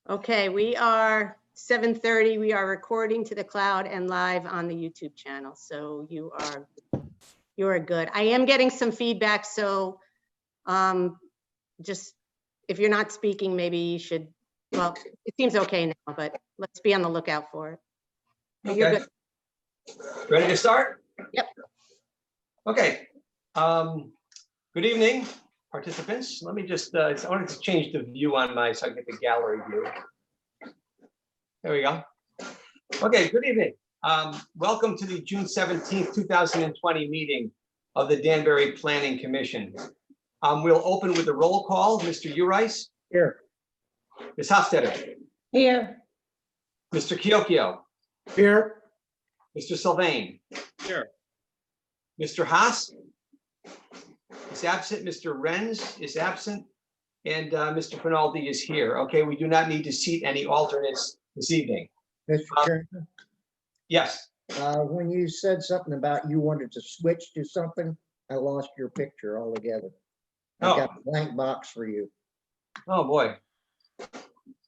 Okay, we are 7:30. We are recording to the cloud and live on the YouTube channel. So you are good. I am getting some feedback. So just if you're not speaking, maybe you should, well, it seems okay now, but let's be on the lookout for it. But you're Okay. good. Ready to start? Yep. Okay. Good evening, participants. Let me just, I wanted to change the view on my, so I get the gallery view. There we go. Okay, good evening. Welcome to the June 17th, 2020 meeting of the Danbury Planning Commission. We'll open with a roll call. Mr. Urice? Here. Ms. Hofstetter? Here. Mr. Chiocchio? Here. Mr. Sylvain? Here. Mr. Haas is absent. Mr. Renz is absent. And Mr. Finaldi is here. Okay, we do not need to seat any alternates this evening. Mr. Chairman, Yes. when you said something about you wanted to switch to something, I lost your picture altogether. I Oh. got a blank box for you. Oh, boy.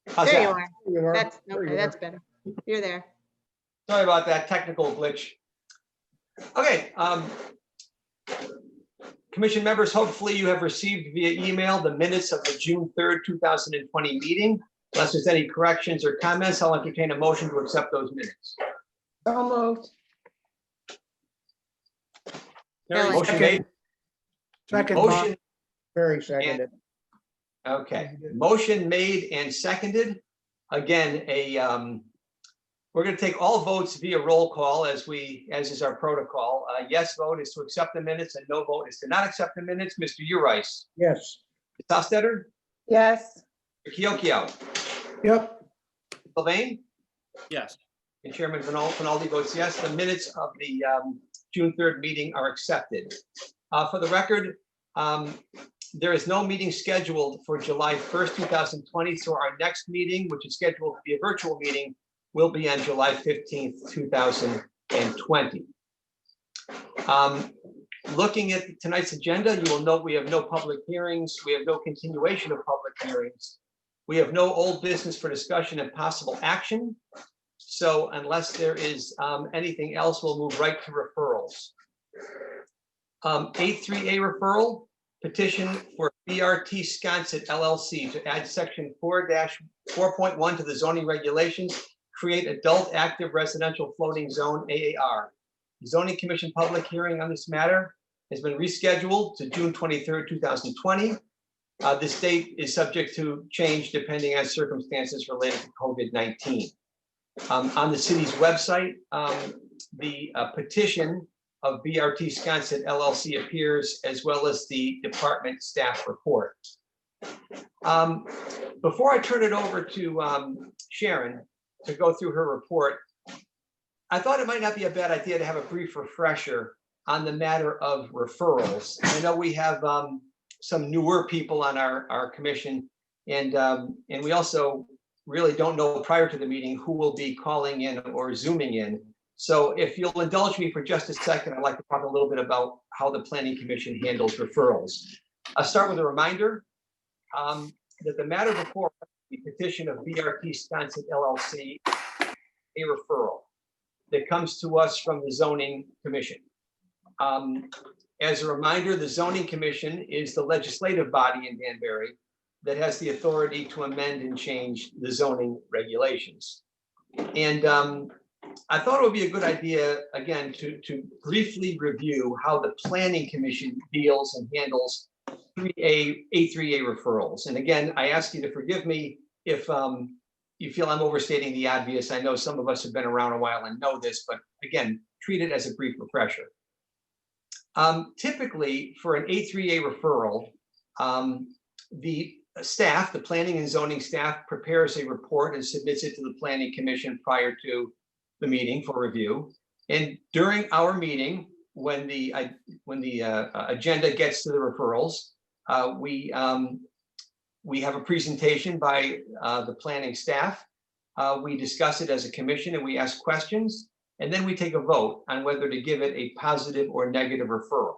How's There you that? are. There you are. That's There okay. you That's are. better. You're there. Sorry about that technical glitch. Okay. Commission members, hopefully you have received via email the minutes of the June 3rd, 2020 meeting. Unless there's any corrections or comments, I'll entertain a motion to accept those minutes. So moved. Motion made. Second. Motion. Very seconded. Okay. Motion made and seconded. Again, we're going to take all votes via roll call as is our protocol. Yes vote is to accept the minutes and no vote is to not accept the minutes. Mr. Urice. Yes. Ms. Hofstetter. Yes. Mr. Chiocchio. Yep. Sylvain. Yes. And Chairman Finaldi votes yes. The minutes of the June 3rd meeting are accepted. For the record, there is no meeting scheduled for July 1st, 2020. So our next meeting, which is scheduled to be a virtual meeting, will be on July 15th, 2020. Looking at tonight's agenda, you will note we have no public hearings. We have no continuation of public hearings. We have no old business for discussion and possible action. So unless there is anything else, we'll move right to referrals. 83A referral, petition for BRT Sconset LLC to add section 4-4.1 to the zoning regulations, create adult active residential floating zone AAR. The Zoning Commission public hearing on this matter has been rescheduled to June 23rd, 2020. This date is subject to change depending on circumstances related to COVID-19. On the city's website, the petition of BRT Sconset LLC appears, as well as the department staff report. Before I turn it over to Sharon to go through her report, I thought it might not be a bad idea to have a brief refresher on the matter of referrals. I know we have some newer people on our commission, and we also really don't know prior to the meeting who will be calling in or zooming in. So if you'll indulge me for just a second, I'd like to talk a little bit about how the Planning Commission handles referrals. I'll start with a reminder that the matter before the petition of BRT Sconset LLC, a referral that comes to us from the Zoning Commission. As a reminder, the Zoning Commission is the legislative body in Danbury that has the authority to amend and change the zoning regulations. And I thought it would be a good idea, again, to briefly review how the Planning Commission deals and handles A3A referrals. And again, I ask you to forgive me if you feel I'm overstating the obvious. I know some of us have been around a while and know this, but again, treat it as a brief refresher. Typically, for an A3A referral, the staff, the planning and zoning staff, prepares a report and submits it to the Planning Commission prior to the meeting for review. And during our meeting, when the agenda gets to the referrals, we have a presentation by the planning staff. We discuss it as a commission and we ask questions, and then we take a vote on whether to give it a positive or negative referral.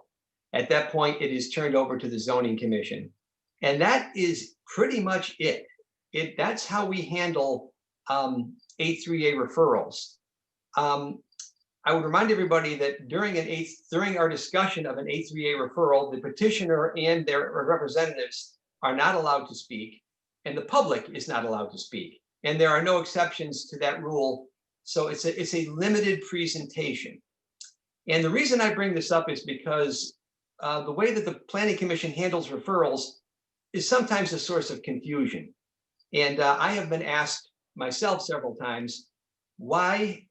At that point, it is turned over to the Zoning Commission. And that is pretty much it. That's how we handle 8-3A referrals. I would remind everybody that during our discussion of an 8-3A referral, the petitioner and their representatives are not allowed to speak, and the public is not allowed to speak. And there are no exceptions to that rule. So it's a limited presentation. And the reason I bring this up is because the way that the Planning Commission handles referrals is sometimes a source of confusion. And I have been asked myself several times, why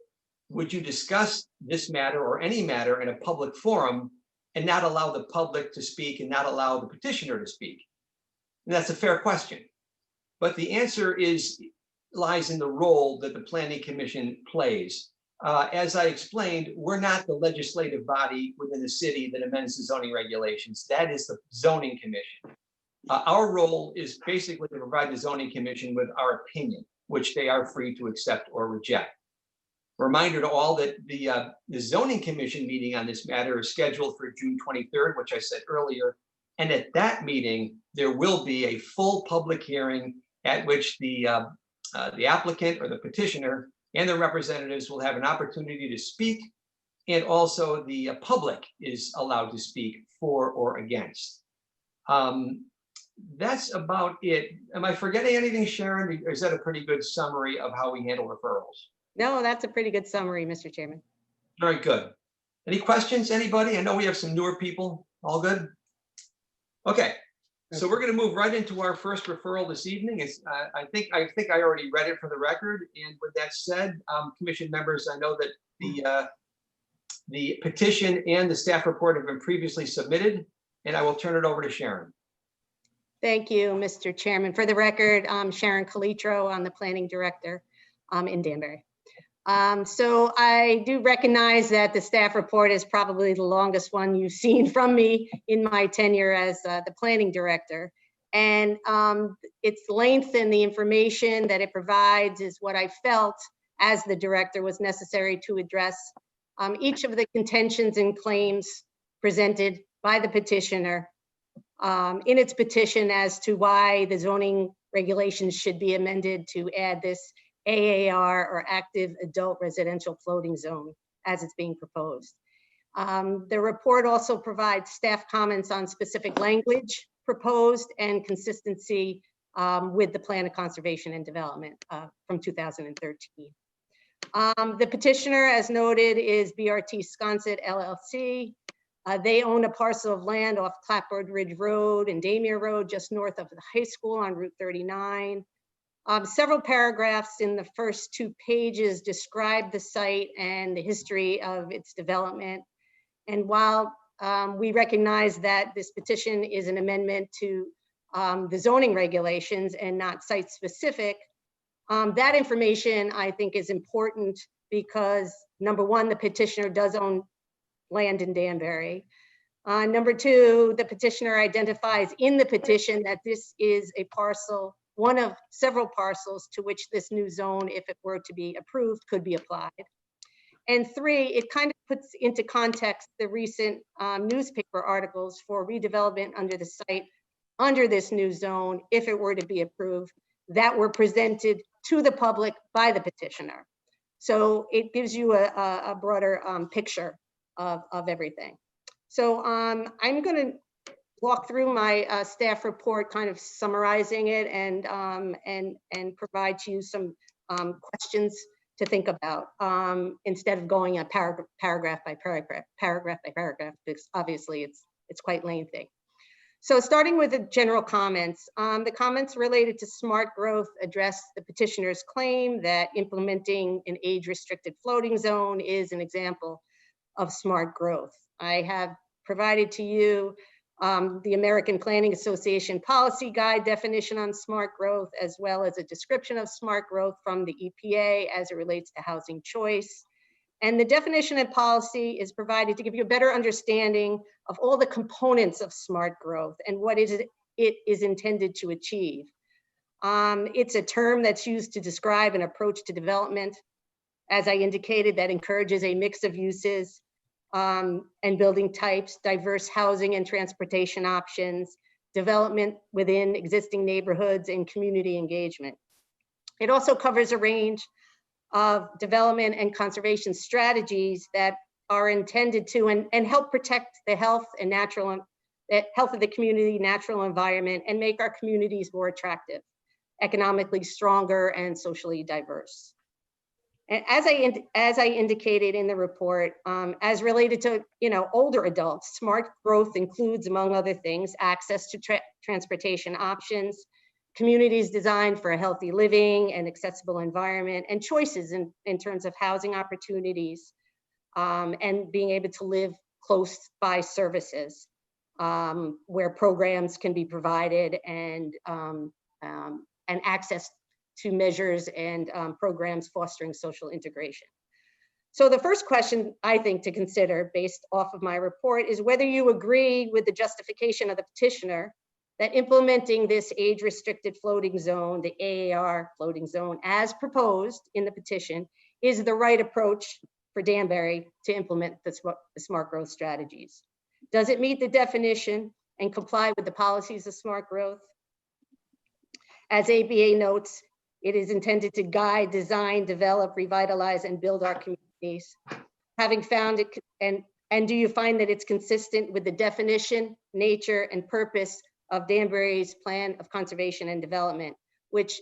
would you discuss this matter or any matter in a public forum and not allow the public to speak and not allow the petitioner to speak? And that's a fair question. But the answer lies in the role that the Planning Commission plays. As I explained, we're not the legislative body within the city that amends the zoning regulations. That is the Zoning Commission. Our role is basically to provide the Zoning Commission with our opinion, which they are free to accept or reject. Reminder to all that the Zoning Commission meeting on this matter is scheduled for June 23rd, which I said earlier. And at that meeting, there will be a full public hearing at which the applicant or the petitioner and their representatives will have an opportunity to speak. And also the public is allowed to speak for or against. That's about it. Am I forgetting anything, Sharon? Or is that a pretty good summary of how we handle referrals? No, that's a pretty good summary, Mr. Chairman. Very good. Any questions, anybody? I know we have some newer people. All good? Okay, so we're going to move right into our first referral this evening. I think I already read it for the record. And with that said, Commission members, I know that the petition and the staff report have been previously submitted, and I will turn it over to Sharon. Thank you, Mr. Chairman. For the record, I'm Sharon Calitro. I'm the planning director in Danbury. So I do recognize that the staff report is probably the longest one you've seen from me in my tenure as the planning director. And its length and the information that it provides is what I felt as the director was necessary to address each of the contentions and claims presented by the petitioner in its petition as to why the zoning regulations should be amended to add this AAR or active adult residential floating zone as it's being proposed. The report also provides staff comments on specific language proposed and consistency with the Plan of Conservation and Development from 2013. The petitioner, as noted, is BRT Sconset LLC. They own a parcel of land off Clapboard Ridge Road and Damier Road, just north of the high school on Route 39. Several paragraphs in the first 2 pages describe the site and the history of its development. And while we recognize that this petition is an amendment to the zoning regulations and not site specific, that information I think is important because number one, the petitioner does own land in Danbury. Number two, the petitioner identifies in the petition that this is a parcel, one of several parcels to which this new zone, if it were to be approved, could be applied. And three, it kind of puts into context the recent newspaper articles for redevelopment under the site under this new zone, if it were to be approved, that were presented to the public by the petitioner. So it gives you a broader picture of everything. So I'm going to walk through my staff report, kind of summarizing it and provide to you some questions to think about instead of going paragraph by paragraph, because obviously it's quite lengthy. So starting with the general comments, the comments related to smart growth address the petitioner's claim that implementing an age-restricted floating zone is an example of smart growth. I have provided to you the American Planning Association policy guide definition on smart growth, as well as a description of smart growth from the EPA as it relates to housing choice. And the definition and policy is provided to give you a better understanding of all the components of smart growth and what it is intended to achieve. It's a term that's used to describe an approach to development, as I indicated, that encourages a mix of uses and building types, diverse housing and transportation options, development within existing neighborhoods, and community engagement. It also covers a range of development and conservation strategies that are intended to and help protect the health and health of the community, natural environment, and make our communities more attractive, economically stronger, and socially diverse. And as I indicated in the report, as related to older adults, smart growth includes, among other things, access to transportation options, communities designed for a healthy living and accessible environment, and choices in terms of housing opportunities, and being able to live close by services, where programs can be provided, and access to measures and programs fostering social integration. So the first question I think to consider based off of my report is whether you agree with the justification of the petitioner that implementing this age-restricted floating zone, the AAR floating zone, as proposed in the petition, is the right approach for Danbury to implement the smart growth strategies. Does it meet the definition and comply with the policies of smart growth? As ABA notes, it is intended to guide, design, develop, revitalize, and build our communities. Having found it, and do you find that it's consistent with the definition, nature, and purpose of Danbury's Plan of Conservation and Development, which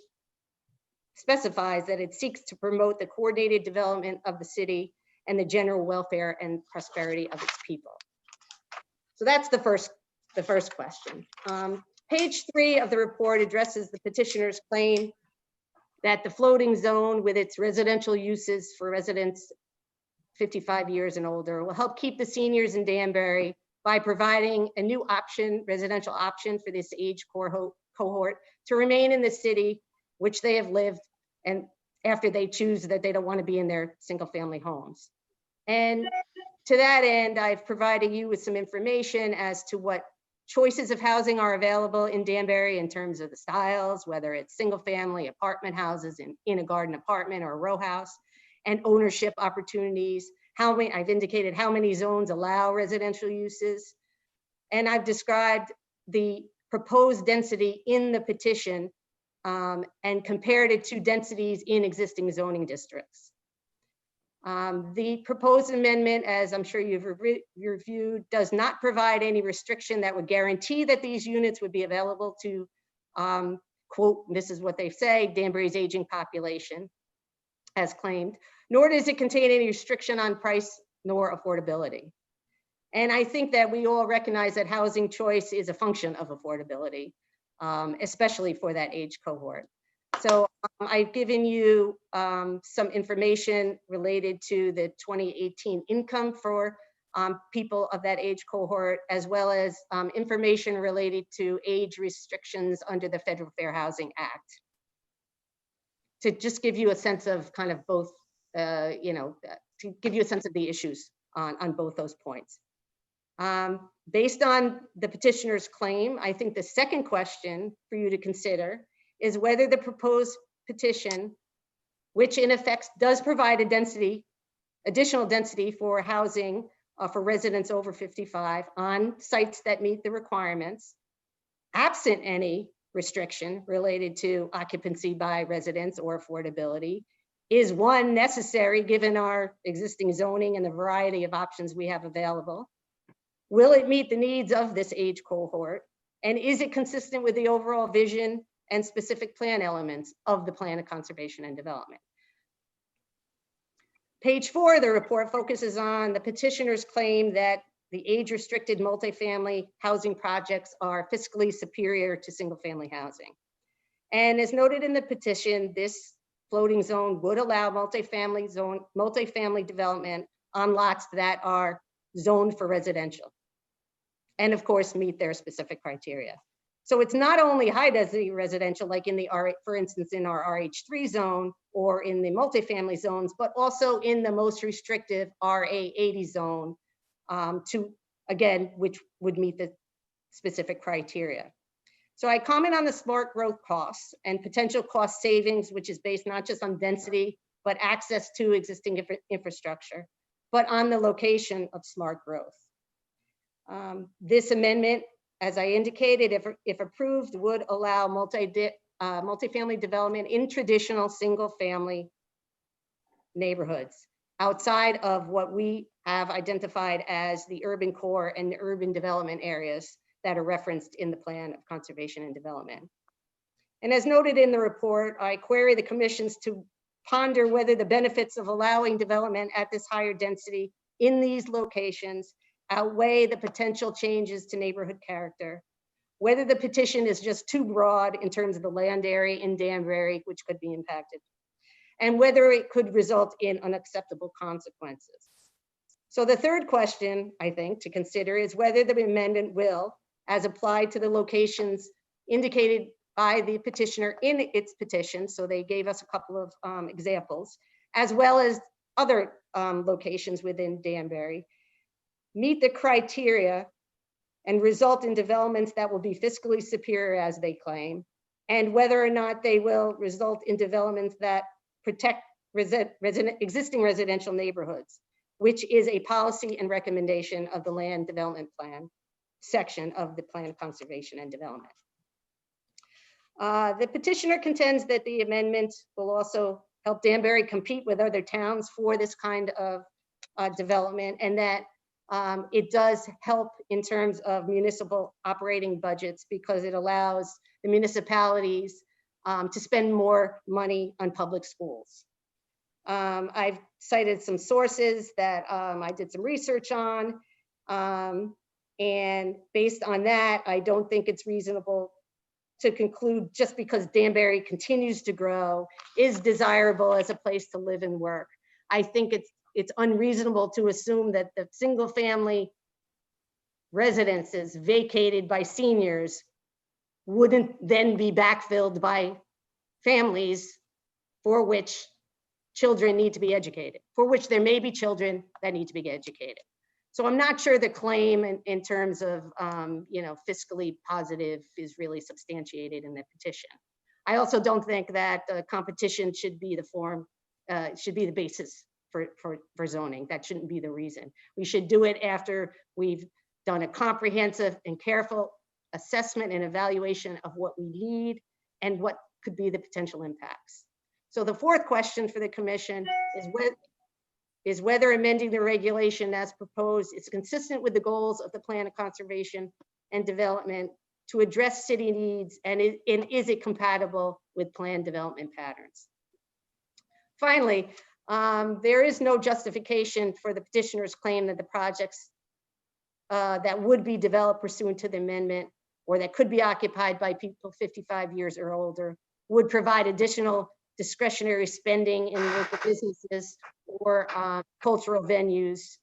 specifies that it seeks to promote the coordinated development of the city and the general welfare and prosperity of its people? So that's the first question. Page 3 of the report addresses the petitioner's claim that the floating zone with its residential uses for residents 55 years and older will help keep the seniors in Danbury by providing a new option, residential option for this age cohort to remain in the city, which they have lived, and after they choose that they don't want to be in their single family homes. And to that end, I've provided you with some information as to what choices of housing are available in Danbury in terms of the styles, whether it's single family apartment houses in a garden apartment or a row house, and ownership opportunities. I've indicated how many zones allow residential uses. And I've described the proposed density in the petition and compared it to densities in existing zoning districts. The proposed amendment, as I'm sure you've reviewed, does not provide any restriction that would guarantee that these units would be available to, quote, this is what they say, Danbury's aging population, as claimed, nor does it contain any restriction on price nor affordability. And I think that we all recognize that housing choice is a function of affordability, especially for that age cohort. So I've given you some information related to the 2018 income for people of that age cohort, as well as information related to age restrictions under the Federal Fair Housing Act, to just give you a sense of kind of both, to give you a sense of the issues on both those points. Based on the petitioner's claim, I think the second question for you to consider is whether the proposed petition, which in effect does provide a additional density for housing for residents over 55 on sites that meet the requirements, absent any restriction related to occupancy by residents or affordability, is one, necessary given our existing zoning and the variety of options we have available? Will it meet the needs of this age cohort? And is it consistent with the overall vision and specific plan elements of the Plan of Conservation and Development? Page 4 of the report focuses on the petitioner's claim that the age-restricted multifamily housing projects are fiscally superior to single-family housing. And as noted in the petition, this floating zone would allow multifamily development on lots that are zoned for residential, and of course meet their specific criteria. So it's not only high density residential, like in the for instance, in our RH3 zone or in the multifamily zones, but also in the most restrictive RA80 zone, which would meet the specific criteria. So I comment on the smart growth costs and potential cost savings, which is based not just on density, but access to existing infrastructure, but on the location of smart growth. This amendment as I indicated, if approved, would allow multifamily development in traditional single-family neighborhoods outside of what we have identified as the urban core and the urban development areas that are referenced in the Plan of Conservation and Development. And as noted in the report, I query the commissions to ponder whether the benefits of allowing development at this higher density in these locations outweigh the potential changes to neighborhood character, whether the petition is just too broad in terms of the land area in Danbury, which could be impacted, and whether it could result in unacceptable consequences. So the third question, I think, to consider is whether the amendment will, as applied to the locations indicated by the petitioner in its petition, so they gave us a couple of examples, as well as other locations within Danbury, meet the criteria and result in developments that will be fiscally superior, as they claim, and whether or not they will result in developments that protect existing residential neighborhoods, which is a policy and recommendation of the Land Development Plan section of the Plan of Conservation and Development. The petitioner contends that the amendment will also help Danbury compete with other towns for this kind of development, and that it does help in terms of municipal operating budgets because it allows the municipalities to spend more money on public schools. I've cited some sources that I did some research on, and based on that, I don't think it's reasonable to conclude just because Danbury continues to grow is desirable as a place to live and work. I think it's unreasonable to assume that the single family residences vacated by seniors wouldn't then be backfilled by families for which children need to be educated, for which there may be children that need to be educated. So I'm not sure the claim in terms of fiscally positive is really substantiated in the petition. I also don't think that competition should be the form, should be the basis for zoning. That shouldn't be the reason. We should do it after we've done a comprehensive and careful assessment and evaluation of what we need and what could be the potential impacts. So the fourth question for the commission is whether amending the regulation as proposed is consistent with the goals of the Plan of Conservation and Development to address city needs, and is it compatible with planned development patterns? Finally, there is no justification for the petitioner's claim that the projects that would be developed pursuant to the amendment or that could be occupied by people 55 years or older would provide additional discretionary spending in local businesses or cultural venues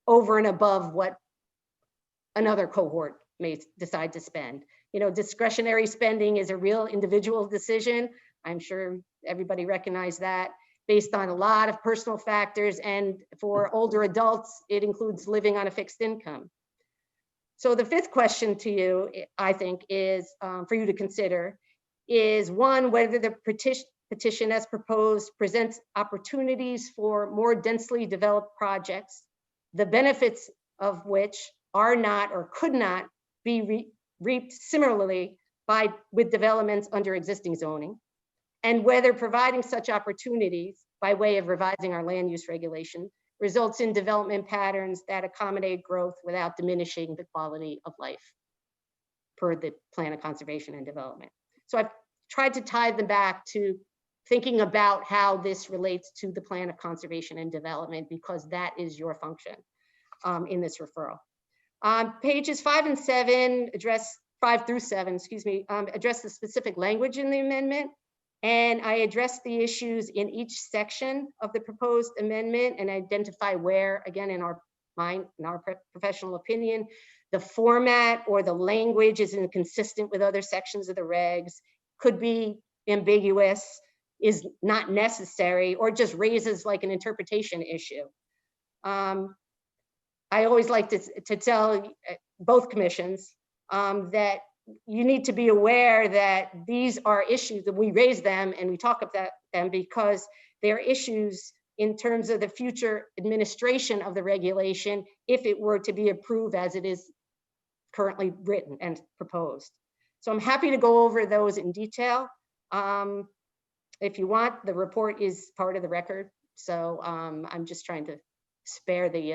over and above what another cohort may decide to spend. Discretionary spending is a real individual decision. I'm sure everybody recognizes that, based on a lot of personal factors, and for older adults, it includes living on a fixed income. So the fifth question to you, I think, is for you to consider is one, whether the petition as proposed presents opportunities for more densely developed projects, the benefits of which are not or could not be reaped similarly with developments under existing zoning, and whether providing such opportunities by way of revising our land use regulation results in development patterns that accommodate growth without diminishing the quality of life per the Plan of Conservation and Development. So I've tried to tie them back to thinking about how this relates to the Plan of Conservation and Development, because that is your function in this referral. Pages 5 and 7 address, 5 through 7, excuse me, address the specific language in the amendment. And I address the issues in each section of the proposed amendment and identify where, again, in our professional opinion, the format or the language is inconsistent with other sections of the regs, could be ambiguous, is not necessary, or just raises like an interpretation issue. I always like to tell both commissions that you need to be aware that these are issues that we raise them and we talk about them because they're issues in terms of the future administration of the regulation if it were to be approved as it is currently written and proposed. So I'm happy to go over those in detail. If you want, the report is part of the record. So I'm just trying to spare the,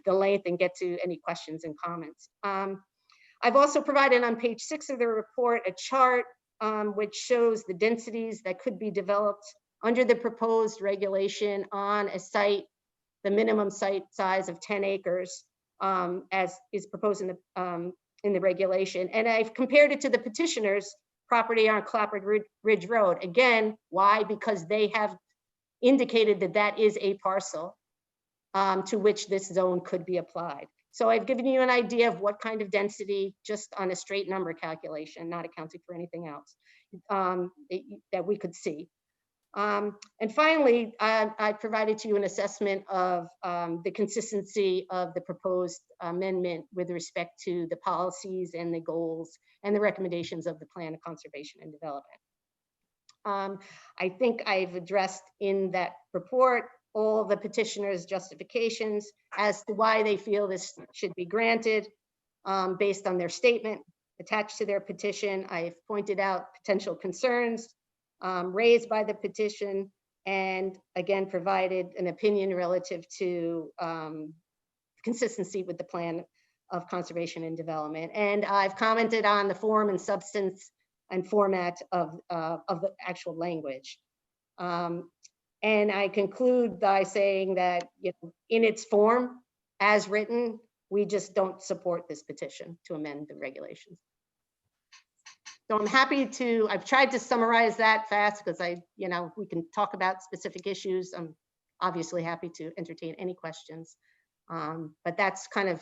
the length and get to any questions and comments. I've also provided on page 6 of the report a chart which shows the densities that could be developed under the proposed regulation on a site, the minimum site size of 10 acres, as is proposed in the regulation. And I've compared it to the petitioner's property on Clapper Ridge Road. Again, why? Because they have indicated that that is a parcel to which this zone could be applied. So I've given you an idea of what kind of density, just on a straight number calculation, not accounting for anything else, that we could see. And finally, I provided to you an assessment of the consistency of the proposed amendment with respect to the policies and the goals and the recommendations of the Plan of Conservation and Development. I think I've addressed in that report all the petitioner's justifications as to why they feel this should be granted based on their statement attached to their petition. I've pointed out potential concerns raised by the petition, and again provided an opinion relative to consistency with the Plan of Conservation and Development. And I've commented on the form and substance and format of the actual language. And I conclude by saying that, you know, in its form, as written, we just don't support this petition to amend the regulations. So I'm happy to, I've tried to summarize that fast because we can talk about specific issues. I'm obviously happy to entertain any questions. But that's kind of,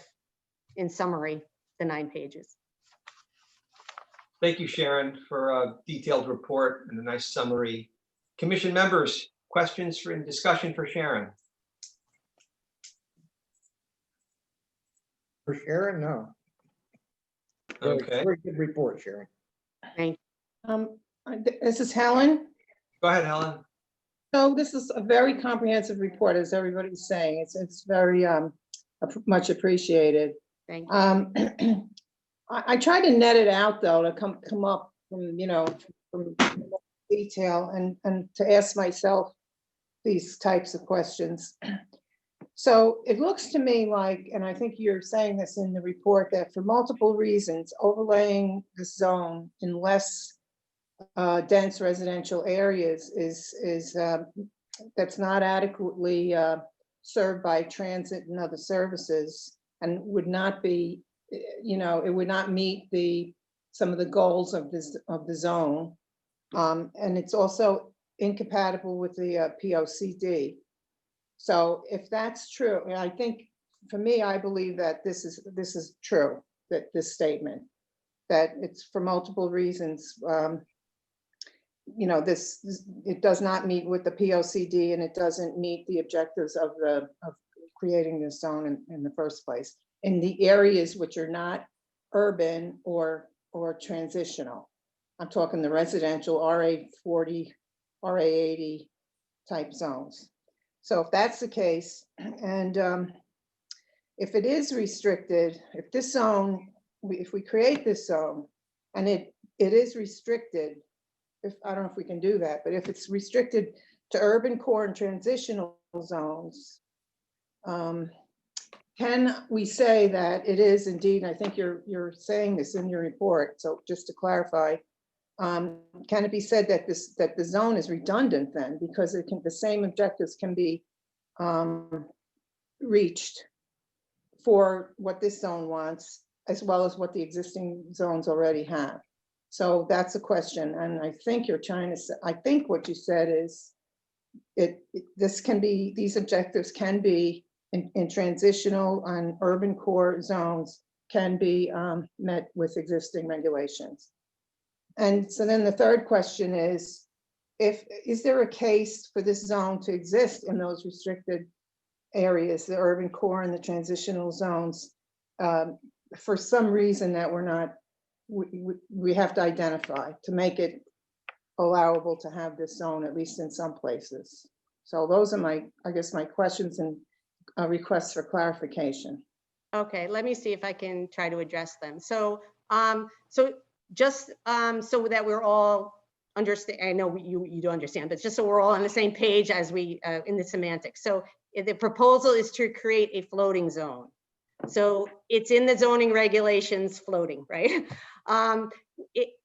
in summary, the 9 pages. Thank you, Sharon, for a detailed report and a nice summary. Commission members, questions for and discussion for Sharon? For Sharon, no. Okay, Very good report, Sharon. Thank This is Helen. go ahead, Helen. So this is a very comprehensive report, as everybody's saying. It's very much appreciated. Thank you. I try to net it out though, to come up from, from detail and to ask myself these types of questions. So it looks to me like, and I think you're saying this in the report, that for multiple reasons, overlaying the zone in less dense residential areas is that's not adequately served by transit and other services, and would not be, it would not meet some of the goals of the zone, and it's also incompatible with the POCD. So if that's true, and I think for me, I believe that this is true, that this statement, that it's for multiple reasons. It does not meet with the POCD, and it doesn't meet the objectives of creating this zone in the first place, in the areas which are not urban or transitional. I'm talking the residential RA 40, RA 80 type zones. So if that's the case, and if it is restricted, if this zone, if we create this zone and it is restricted, I don't know if we can do that, but if it's restricted to urban core and transitional zones, can we say that it is indeed, and I think you're saying this in your report, so just to clarify, can it be said that the zone is redundant then, because the same objectives can be reached for what this zone wants, as well as what the existing zones already have? So that's a question, and I think you're trying to say, I think what you said is these objectives can be in transitional and urban core zones, can be met with existing regulations. And so then the third question is there a case for this zone to exist in those restricted areas, the urban core and the transitional zones, for some reason that we have to identify to make it allowable to have this zone, at least in some places? So those are my questions and requests for clarification. Okay, let me see if I can try to address them. So, just so that we're all understand, I know you do understand, but just so we're all on the same page as we in the semantics. So the proposal is to create a floating zone. So it's in the zoning regulations, floating, right?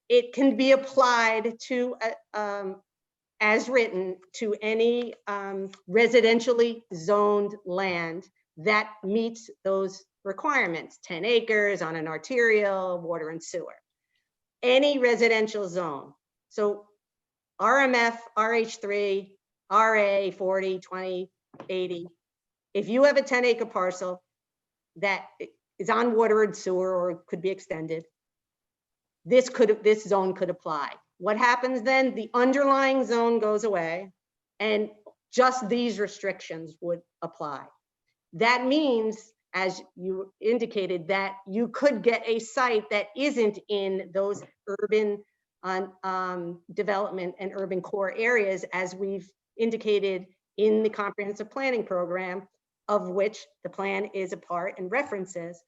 It can be applied to as written to any residentially zoned land that meets those requirements, 10 acres on an arterial, water and sewer. Any residential zone. So RMF, RH3, RA 40, 20, 80. If you have a 10-acre parcel that is on water and sewer or could be extended, this zone could apply. What happens then? The underlying zone goes away and just these restrictions would apply. That means, as you indicated, that you could get a site that isn't in those urban development and urban core areas, as we've indicated in the comprehensive planning program, of which the plan is a part and references.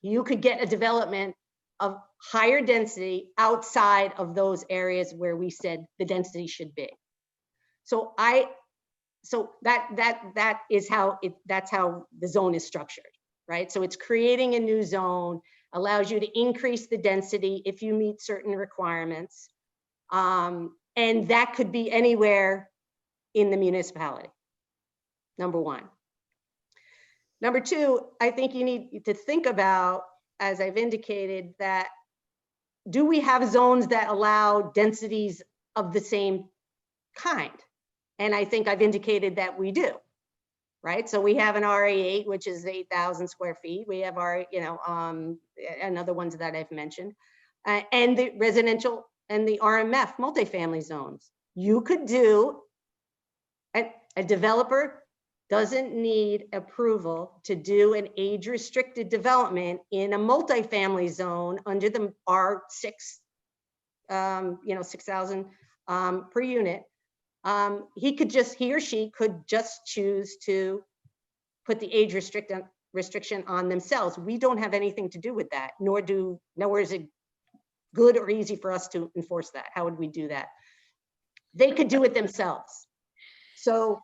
You could get a development of higher density outside of those areas where we said the density should be. So that is how that's how the zone is structured, right? So it's creating a new zone, allows you to increase the density if you meet certain requirements. And that could be anywhere in the municipality, number one. Number two, I think you need to think about, as I've indicated, that do we have zones that allow densities of the same kind? And I think I've indicated that we do, right? So we have an RA8, which is 8,000 square feet. We have our, and other ones that I've mentioned, and the residential and the RMF multifamily zones. You could do, a developer doesn't need approval to do an age-restricted development in a multifamily zone under the R6, 6,000 per unit. He or she could just choose to put the age restriction on themselves. We don't have anything to do with that, nor is it good or easy for us to enforce that. How would we do that? They could do it themselves. So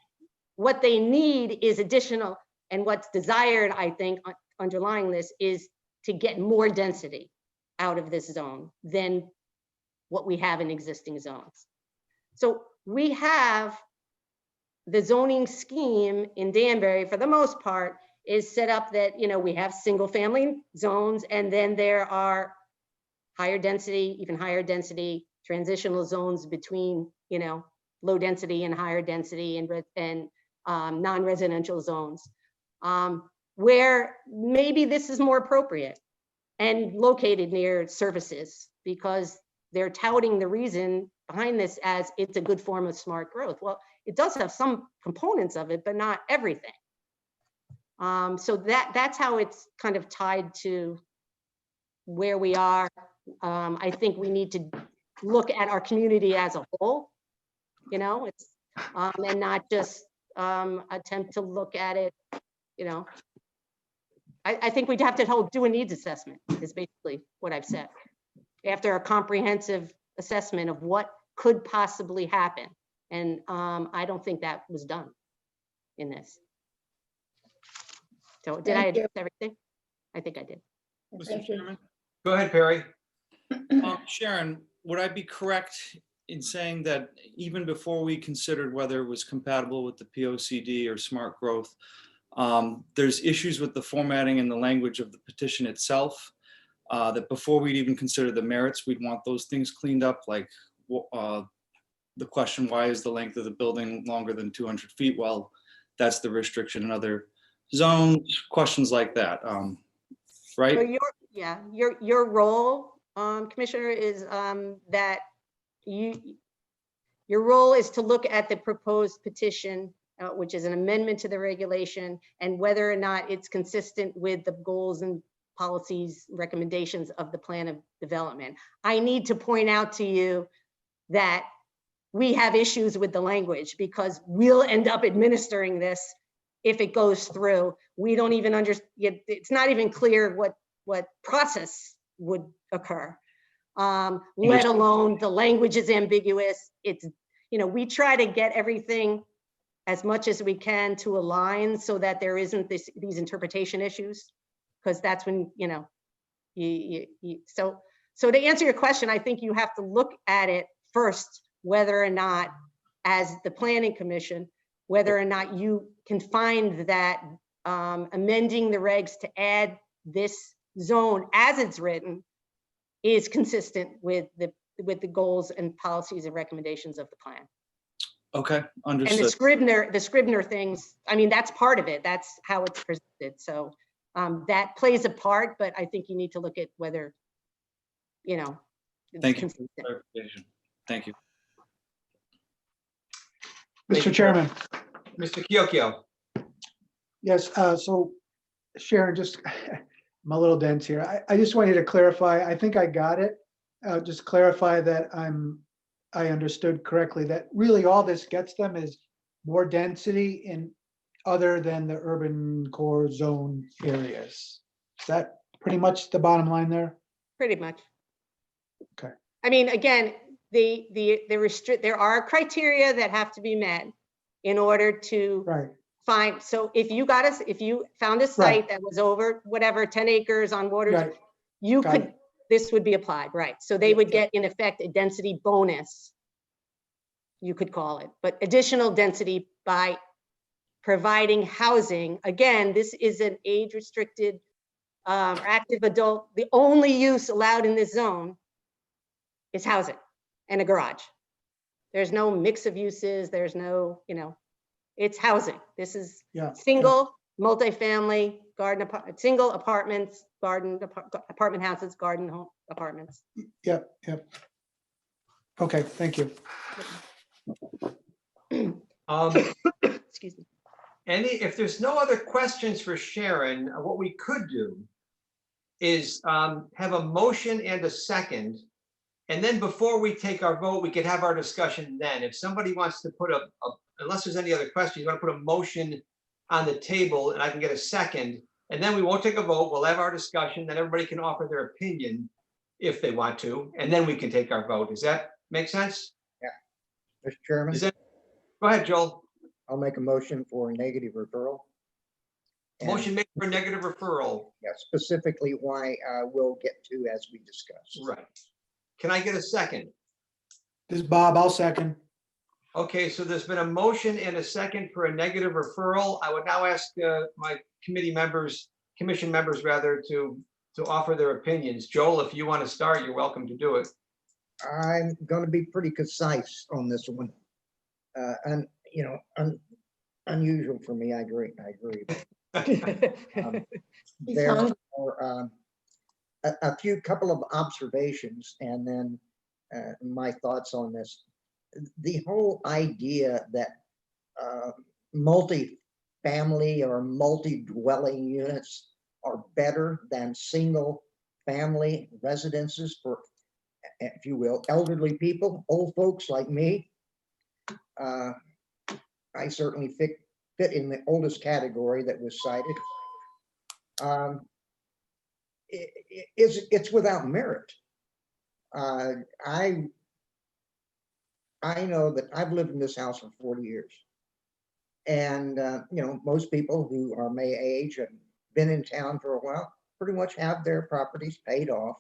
what they need is additional, and what's desired, I think, underlying this is to get more density out of this zone than what we have in existing zones. So we have the zoning scheme in Danbury, for the most part, is set up that, we have single family zones, and then there are higher density, even higher density transitional zones between, low density and higher density and non-residential zones, where maybe this is more appropriate and located near services, because they're touting the reason behind this as it's a good form of smart growth. Well, it does have some components of it, but not everything. So that's how it's kind of tied to where we are. I think we need to look at our community as a whole, it's and not just attempt to look at it, I think we'd have to do a needs assessment, is basically what I've said, after a comprehensive assessment of what could possibly happen. And I don't think that was done in this. So did I Thank you. address everything? I think I did. Mr. Thank you. Chairman, Go ahead, Perry. Sharon, would I be correct in saying that even before we considered whether it was compatible with the POCD or smart growth, there's issues with the formatting and the language of the petition itself, that before we'd even consider the merits, we'd want those things cleaned up, like the question, why is the length of the building longer than 200 feet? Well, that's the restriction in other zones, questions like that, right? So your role, Commissioner, is that your role is to look at the proposed petition, which is an amendment to the regulation, and whether or not it's consistent with the goals and policies, recommendations of the plan of development. I need to point out to you that we have issues with the language, because we'll end up administering this if it goes through. We don't even understand, it's not even clear what process would occur. Let alone the language is ambiguous. It's, we try to get everything as much as we can to align so that there isn't these interpretation issues, because that's when, so to answer your question, I think you have to look at it first, whether or not, as the planning commission, whether or not you can find that amending the regs to add this zone as it's written is consistent with the goals and policies and recommendations of the plan. Okay, And understood. the Scribner things, I mean, that's part of it. That's how it's presented. So that plays a part, but I think you need to look at whether, it's Thank you. consistent. Clarification. Thank you. Thank you, Mr. Chairman, Mr. Kyokyo. yes, so Sharon, just, I'm a little dense here. I just wanted to clarify, I think I got it. Just clarify that I understood correctly, that really all this gets them is more density in other than the urban core zone areas. Is that pretty much the bottom line there? Pretty much. Okay. I mean, again, there are criteria that have to be met in order to Right, find. So if you found a site that was over whatever 10 acres on waters, right, you got could, it. this would be applied, right? So they Yeah, would yeah. get, in effect, a density bonus, you could call it, but additional density by providing housing. Again, this is an age-restricted active adult. The only use allowed in this zone is housing and a garage. There's no mix of uses. There's no, it's housing. This is Yeah, single, multifamily, single apartments, apartment houses, garden home apartments. Yep. Okay, thank you. Excuse me. If there's no other questions for Sharon, what we could do is have a motion and a second. And then before we take our vote, we could have our discussion then. If somebody wants to put unless there's any other questions, you want to put a motion on the table and I can get a second, and then we won't take a vote. We'll have our discussion, then everybody can offer their opinion if they want to, and then we can take our vote. Does that make sense? Mr. Chairman, Go ahead, Joel. I'll make a motion for a negative referral. And, Motion made for negative referral. yeah, specifically why we'll get to as we discuss. Right. Can I get a second? This is Bob, I'll second. Okay, so there's been a motion and a second for a negative referral. I would now ask my commission members rather, to offer their opinions. Joel, if you want to start, you're welcome to do it. I'm going to be pretty concise on this one. And, unusual for me, I agree. There are a couple of observations and then my thoughts on this. The whole idea that multi-family or multi-dwelling units are better than single family residences for, if you will, elderly people, old folks like me. I certainly fit in the oldest category that was cited. It's without merit. I know that I've lived in this house for 40 years. And, most people who are my age and been in town for a while pretty much have their properties paid off.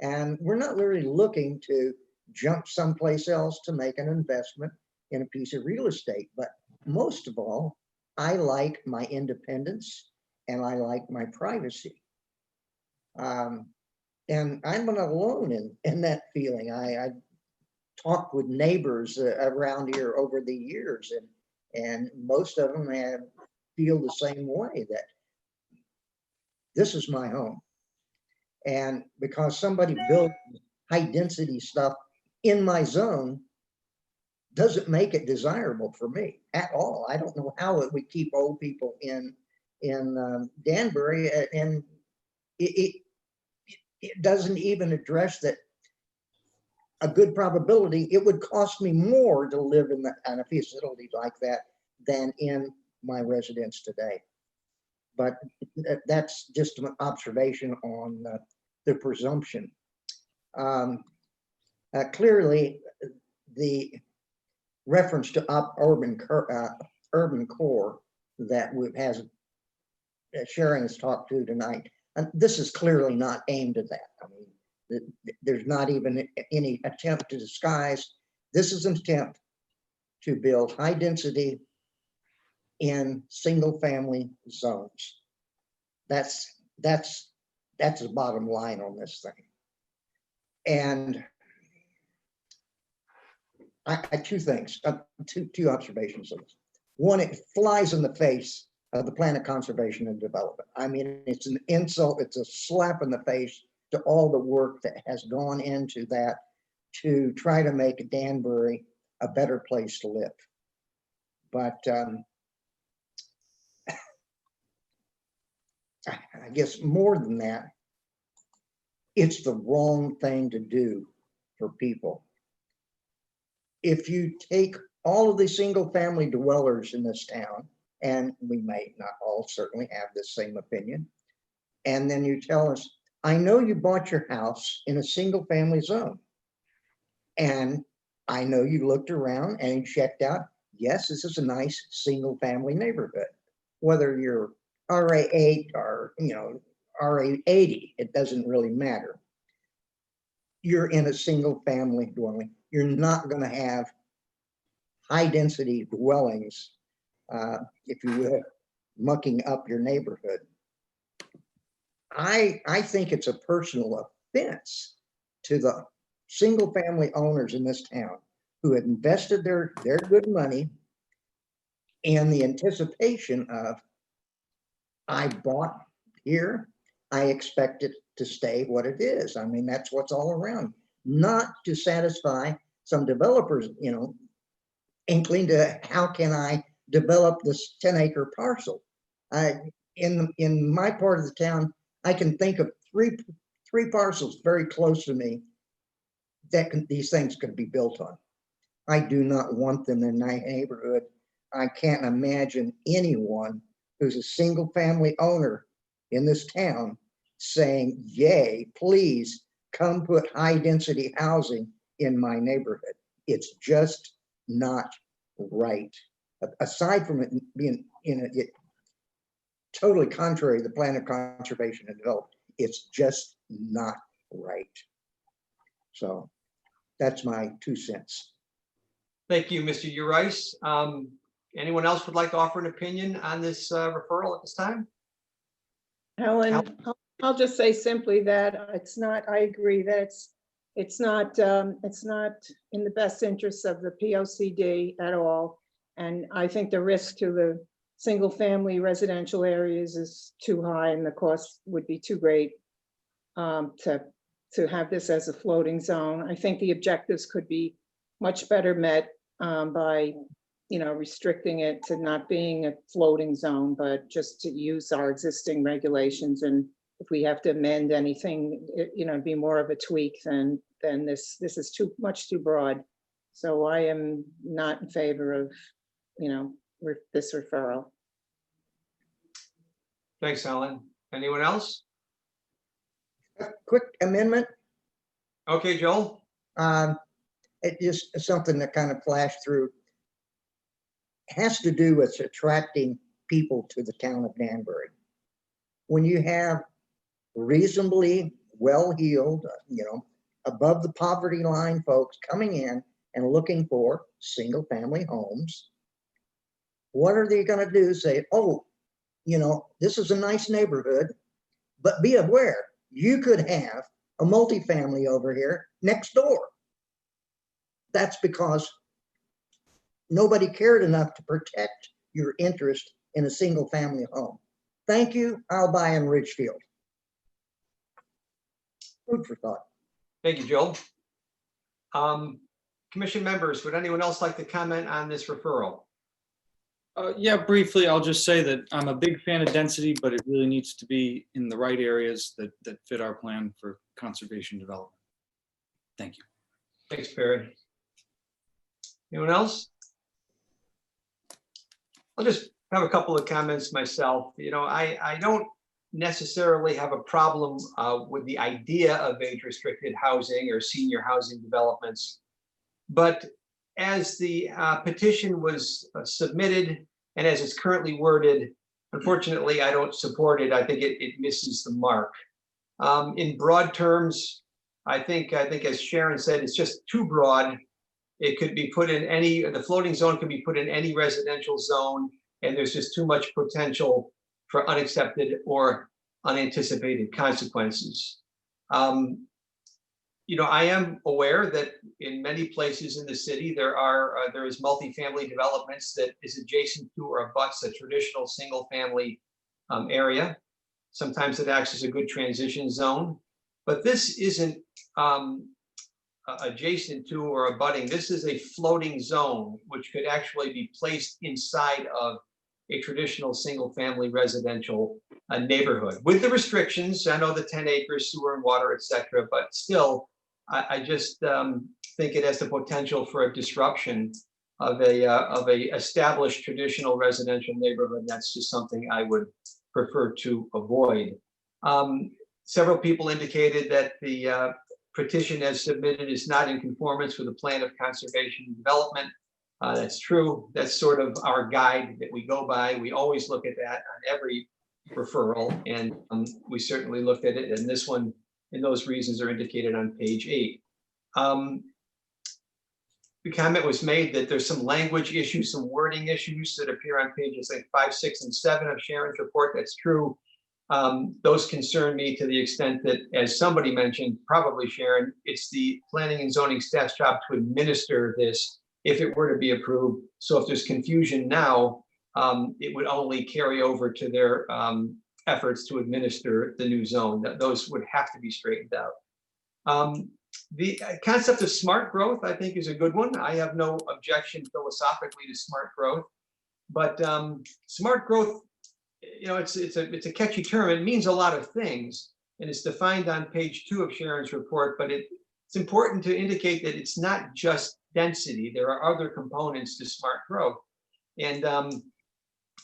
And we're not really looking to jump someplace else to make an investment in a piece of real estate. But most of all, I like my independence and I like my privacy. And I'm not alone in that feeling. I talked with neighbors around here over the years, and most of them feel the same way, that this is my home. And because somebody built high density stuff in my zone doesn't make it desirable for me at all. I don't know how it would keep old people in Danbury, and it doesn't even address that a good probability it would cost me more to live in a facility like that than in my residents today. But that's just an observation on the presumption. Clearly, the reference to urban core that Sharon has talked to tonight, and this is clearly not aimed at that. I mean, there's not even any attempt to disguise. This is an attempt to build high density in single family zones. That's the bottom line on this thing. And two things, two observations of this. One, it flies in the face of the plan of conservation and development. I mean, it's an insult, it's a slap in the face to all the work that has gone into that to try to make Danbury a better place to live. But I guess more than that, it's the wrong thing to do for people. If you take all of the single family dwellers in this town, and we may not all certainly have the same opinion, and then you tell us, I know you bought your house in a single family zone, and I know you looked around and you checked out, yes, this is a nice single family neighborhood. Whether you're RA8 or RA80, it doesn't really matter. You're in a single family dwelling. You're not going to have high density dwellings, if you will, mucking up your neighborhood. I think it's a personal offense to the single family owners in this town who had invested their good money in the anticipation of, I bought here, I expect it to stay what it is. I mean, that's what's all around. Not to satisfy some developers, inkling to how can I develop this 10-acre parcel. In my part of the town, I can think of three parcels very close to me that these things could be built on. I do not want them in my neighborhood. I can't imagine anyone who's a single family owner in this town saying, yay, please come put high density housing in my neighborhood. It's just not right. Aside from it being totally contrary to the plan of conservation and development, it's just not right. So that's my 2 cents. Thank you, Mr. Urice. Anyone else would like to offer an opinion on this referral at this time? Helen, I'll just say simply that it's not, I agree that it's not in the best interests of the POCD at all. And I think the risk to the single family residential areas is too high and the cost would be too great to have this as a floating zone. I think the objectives could be much better met by restricting it to not being a floating zone, but just to use our existing regulations. And if we have to amend anything, be more of a tweak than this. This is too broad. So I am not in favor of, this referral. Thanks, Helen. Anyone else? A quick amendment. Okay, Joel. It just something that kind of flashed through. Has to do with attracting people to the town of Danbury. When you have reasonably well-heeled, above the poverty line folks coming in and looking for single-family homes, what are they going to do? Say, oh, this is a nice neighborhood, but be aware, you could have a multifamily over here next door. That's because nobody cared enough to protect your interest in a single family home. Thank you. I'll buy in Ridgefield. Food for thought. Thank you, Joel. Commission members, would anyone else like to comment on this referral? Yeah, briefly, I'll just say that I'm a big fan of density, but it really needs to be in the right areas that fit our plan for conservation development. Thank you. Thanks, Perry. Anyone else? I'll just have a couple of comments myself. I don't necessarily have a problem with the idea of age-restricted housing or senior housing developments. But as the petition was submitted and as it's currently worded, unfortunately, I don't support it. I think it misses the mark. In broad terms, I think as Sharon said, it's just too broad. It could be put in the floating zone could be put in any residential zone, and there's just too much potential for unaccepted or unanticipated consequences. I am aware that in many places in the city, there is multifamily developments that is adjacent to or abuts a traditional single family area. Sometimes it acts as a good transition zone, but this isn't adjacent to or abutting. This is a floating zone, which could actually be placed inside of a traditional single family residential neighborhood with the restrictions. I know the 10 acres, sewer and water, etc., but still, I just think it has the potential for a disruption of a established traditional residential neighborhood. That's just something I would prefer to avoid. Several people indicated that the petition as submitted is not in conformance with the plan of conservation and development. That's true. That's sort of our guide that we go by. We always look at that on every referral, and we certainly looked at it. And this one, and those reasons are indicated on page 8. The comment was made that there's some language issues, some wording issues that appear on pages like 5, 6, and 7 of Sharon's report. That's true. Those concern me to the extent that, as somebody mentioned, probably Sharon, it's the planning and zoning staff's job to administer this if it were to be approved. So if there's confusion now, it would only carry over to their efforts to administer the new zone. Those would have to be straightened out. The concept of smart growth, I think, is a good one. I have no objection philosophically to smart growth, but smart growth, it's a catchy term. It means a lot of things, and it's defined on page 2 of Sharon's report. But it's important to indicate that it's not just density. There are other components to smart growth. And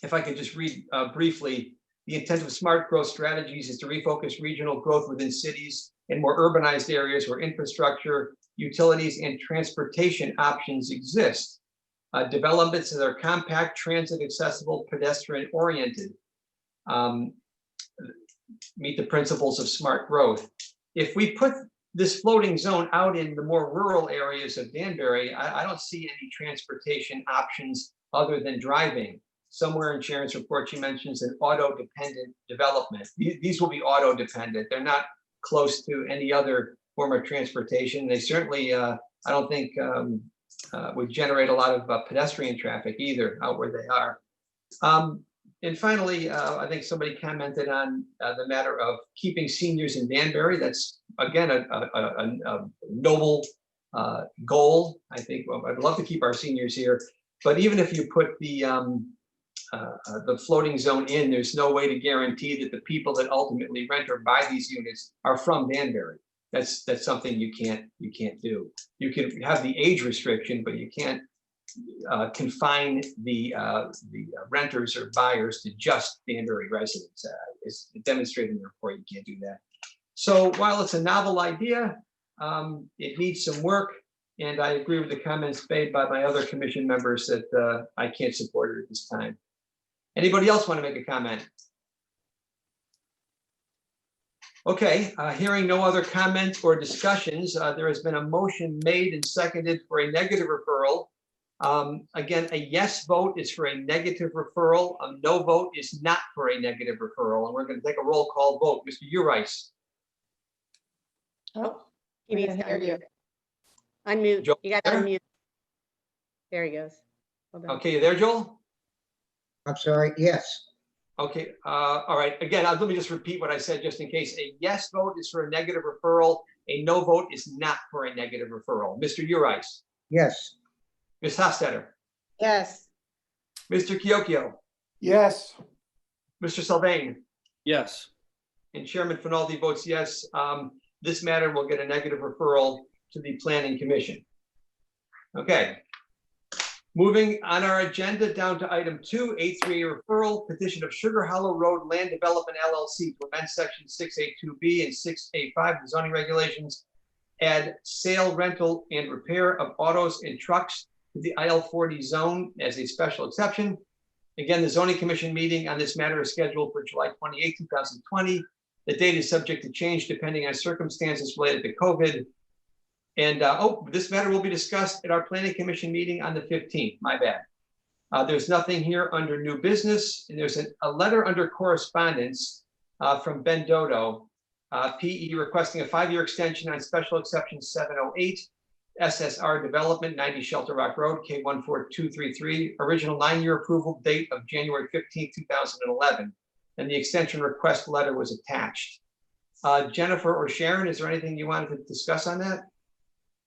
if I could just read briefly, the intent of smart growth strategies is to refocus regional growth within cities and more urbanized areas where infrastructure, utilities, and transportation options exist. Developments that are compact, transit accessible, pedestrian oriented, meet the principles of smart growth. If we put this floating zone out in the more rural areas of Danbury, I don't see any transportation options other than driving. Somewhere in Sharon's report, she mentions an auto-dependent development. These will be auto-dependent. They're not close to any other form of transportation. They certainly, I don't think, would generate a lot of pedestrian traffic either out where they are. And finally, I think somebody commented on the matter of keeping seniors in Danbury. That's, again, a noble goal. I think I'd love to keep our seniors here. But even if you put the floating zone in, there's no way to guarantee that the people that ultimately rent or buy these units are from Danbury. That's something you can't do. You can have the age restriction, but you can't confine the renters or buyers to just Danbury residents. It's demonstrated in the report. You can't do that. So while it's a novel idea, it needs some work. And I agree with the comments made by my other commission members that I can't support it at this time. Anybody else want to make a comment? Okay, hearing no other comments or discussions, there has been a motion made and seconded for a negative referral. Again, a yes vote is for a negative referral. A no vote is not for a negative referral. And we're going to take a roll call vote. Mr. Urice. Oh, He I needs didn't to hear you. unmute. Joel, You got to there? unmute. There he goes. Hold on. Okay, you there, Joel? I'm sorry, yes. Okay, all right. Again, let me just repeat what I said just in case. A yes vote is for a negative referral. A no vote is not for a negative referral. Mr. Urice. Yes. Ms. Hofstetter. Yes. Mr. Chiocchio. Yes. Mr. Sylvain. Yes. And Chairman Finaldi votes yes. This matter will get a negative referral to the Planning Commission. Okay. Moving on our agenda down to item 2, 8-3 referral petition of Sugar Hollow Road Land Development LLC to amend section 6A2B and 6A5 of the zoning regulations, add sale, rental, and repair of autos and trucks to the IL40 zone as a special exception. Again, the zoning commission meeting on this matter is scheduled for July 28, 2020. The date is subject to change depending on circumstances related to COVID. And this matter will be discussed at our planning commission meeting on the 15th. My bad. There's nothing here under new business, and there's a letter under correspondence from Ben Dodo, PE, requesting a 5-year extension on special exception 708, SSR Development, 90 Shelter Rock Road, K14233, original 9-year approval date of January 15, 2011, and the extension request letter was attached. Jennifer or Sharon, is there anything you wanted to discuss on that?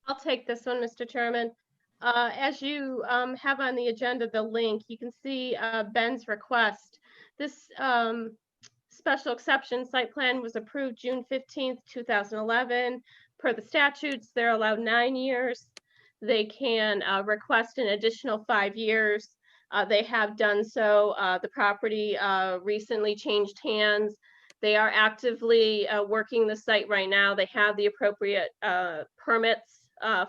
I'll take this one, Mr. Chairman. As you have on the agenda, the link, you can see Ben's request. This special exception site plan was approved June 15th, 2011. Per the statutes, they're allowed 9 years. They can request an additional 5 years. They have done so. The property recently changed hands. They are actively working the site right now. They have the appropriate permits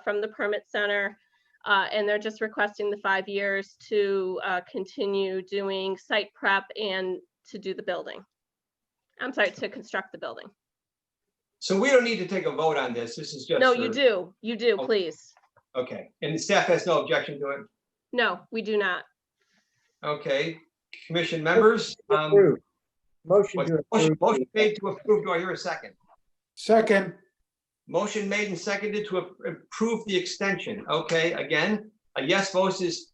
from the permit center, and they're just requesting the 5 years to continue doing site prep and to do the building. I'm sorry, to construct the building. So we don't need to take a vote on this. This is just. No, for- you do, Oh. please. Okay, and the staff has no objection to it? No, we do not. Okay, commission members. Approved. Motion to approve. Motion made to approve. Do I hear a second? Second, Motion made and seconded to approve the extension. Okay, again, a yes vote is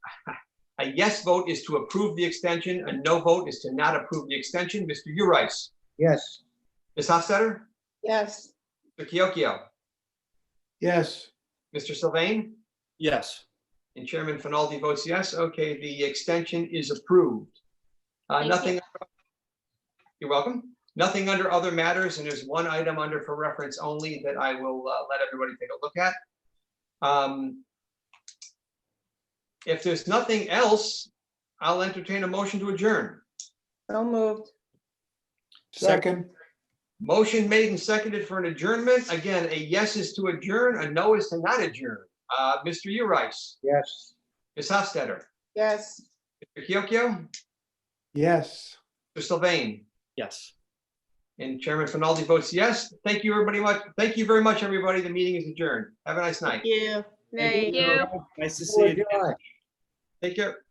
to approve the extension. A no vote is to not approve the extension. Mr. Urice, Yes. Ms. Hofstadter, Yes, Mr. Kiokio, yes. Mr. Sylvain, Yes. and Chairman Finaldi votes yes. Okay, the extension is approved. Thank Nothing. you. You're welcome. Nothing under other matters, and there's one item under for reference only that I will let everybody take a look at. If there's nothing else, I'll entertain a motion to adjourn. so moved. Second, Motion made and seconded for an adjournment. Again, a yes is to adjourn, a no is to not adjourn. Mr. Urice, Yes. Ms. Hofstadter, Yes. Mr. Kiokio, yes. Mr. Sylvain, Yes. and Chairman Finaldi votes yes. Thank you, everybody. Thank you very much, everybody. The meeting is adjourned. Have a nice night. Thank you. Thank you. Nice to see you. July. Take care.